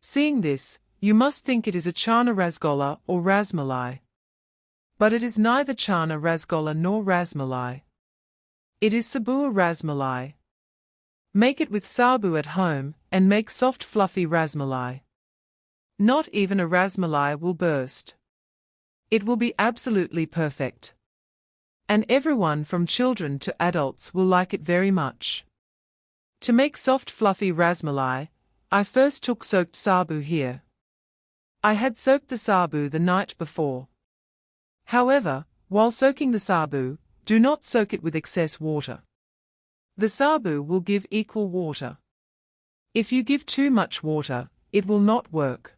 Seeing this, you must think it is a chana rasgolla or rasmalai. But it is neither chana rasgolla nor rasmalai. It is sabu rasmalai. Make it with sabu at home, and make soft fluffy rasmalai. Not even a rasmalai will burst. It will be absolutely perfect. And everyone from children to adults will like it very much. To make soft fluffy rasmalai, I first took soaked sabu here. I had soaked the sabu the night before. However, while soaking the sabu, do not soak it with excess water. The sabu will give equal water. If you give too much water, it will not work.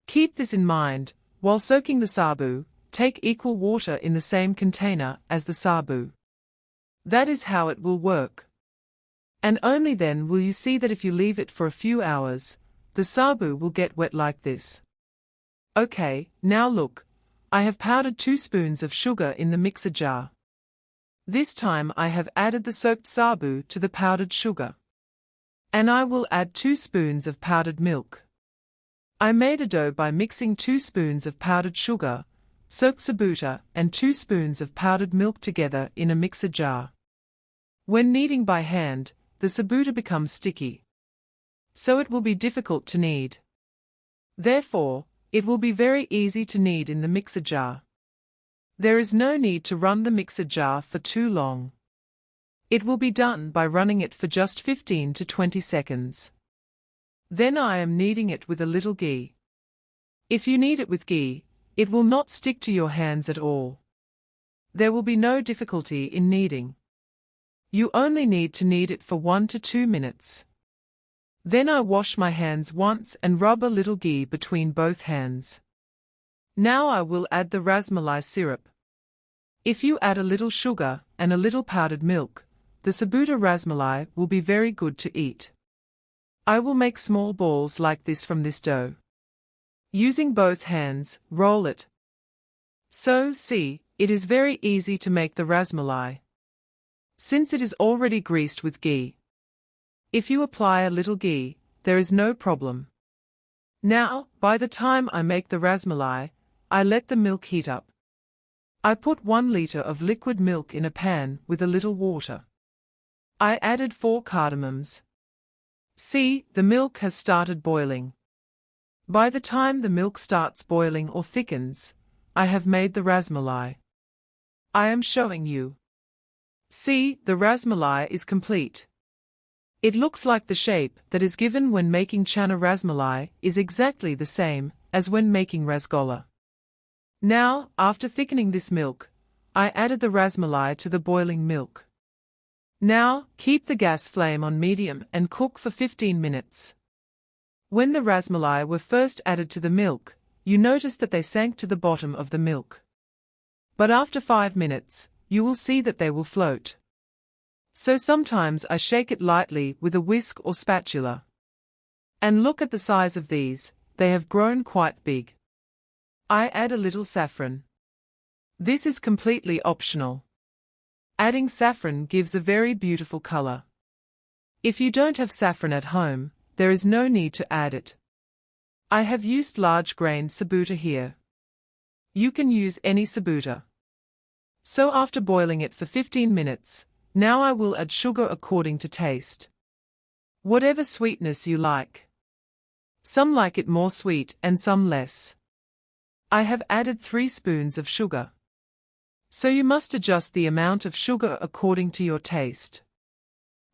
Keep this in mind. While soaking the sabu, take equal water in the same container as the sabu. That is how it will work. And only then will you see that if you leave it for a few hours, the sabu will get wet like this. Okay, now look, I have powdered 2 spoons of sugar in the mixer jar. This time I have added the soaked sabu to the powdered sugar. And I will add 2 spoons of powdered milk. I made a dough by mixing 2 spoons of powdered sugar, soaked sabudana, and 2 spoons of powdered milk together in a mixer jar. When kneading by hand, the sabudana becomes sticky. So it will be difficult to knead. Therefore, it will be very easy to knead in the mixer jar. There is no need to run the mixer jar for too long. It will be done by running it for just 15 to 20 seconds. Then I am kneading it with a little ghee. If you knead it with ghee, it will not stick to your hands at all. There will be no difficulty in kneading. You only need to knead it for 1 to 2 minutes. Then I wash my hands once and rub a little ghee between both hands. Now I will add the rasmalai syrup. If you add a little sugar and a little powdered milk, the sabudana rasmalai will be very good to eat. I will make small balls like this from this dough. Using both hands, roll it. So, see, it is very easy to make the rasmalai. Since it is already greased with ghee. If you apply a little ghee, there is no problem. Now, by the time I make the rasmalai, I let the milk heat up. I put 1 liter of liquid milk in a pan with a little water. I added 4 cardamoms. See, the milk has started boiling. By the time the milk starts boiling or thickens, I have made the rasmalai. I am showing you. See, the rasmalai is complete. It looks like the shape that is given when making chana rasmalai is exactly the same as when making rasgolla. Now, after thickening this milk, I added the rasmalai to the boiling milk. Now, keep the gas flame on medium and cook for 15 minutes. When the rasmalai were first added to the milk, you noticed that they sank to the bottom of the milk. But after 5 minutes, you will see that they will float. So sometimes I shake it lightly with a whisk or spatula. And look at the size of these, they have grown quite big. I add a little saffron. This is completely optional. Adding saffron gives a very beautiful color. If you don't have saffron at home, there is no need to add it. I have used large-grained sabudana here. You can use any sabudana. So after boiling it for 15 minutes, now I will add sugar according to taste. Whatever sweetness you like. Some like it more sweet and some less. I have added 3 spoons of sugar. So you must adjust the amount of sugar according to your taste.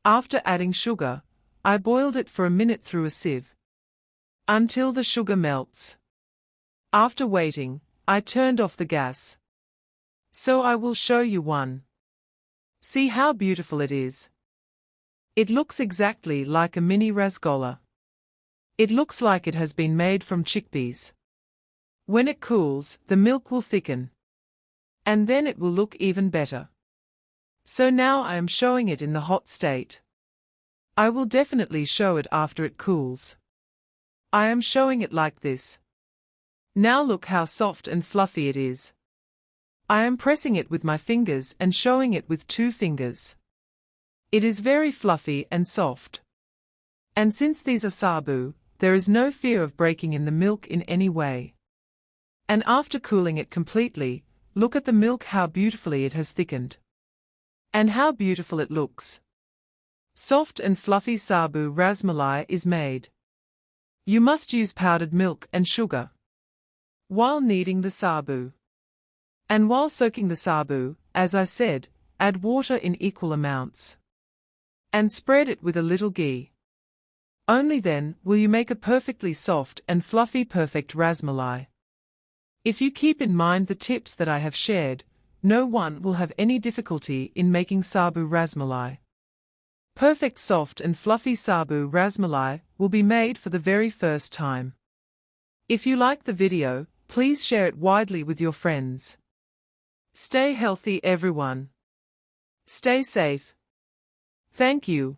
After adding sugar, I boiled it for a minute through a sieve. Until the sugar melts. After waiting, I turned off the gas. So I will show you one. See how beautiful it is. It looks exactly like a mini rasgolla. It looks like it has been made from chickpeas. When it cools, the milk will thicken. And then it will look even better. So now I am showing it in the hot state. I will definitely show it after it cools. I am showing it like this. Now look how soft and fluffy it is. I am pressing it with my fingers and showing it with 2 fingers. It is very fluffy and soft. And since these are sabu, there is no fear of breaking in the milk in any way. And after cooling it completely, look at the milk, how beautifully it has thickened. And how beautiful it looks. Soft and fluffy sabu rasmalai is made. You must use powdered milk and sugar while kneading the sabu. And while soaking the sabu, as I said, add water in equal amounts. And spread it with a little ghee. Only then will you make a perfectly soft and fluffy perfect rasmalai. If you keep in mind the tips that I have shared, no one will have any difficulty in making sabu rasmalai. Perfect soft and fluffy sabu rasmalai will be made for the very first time. If you like the video, please share it widely with your friends. Stay healthy everyone. Stay safe. Thank you.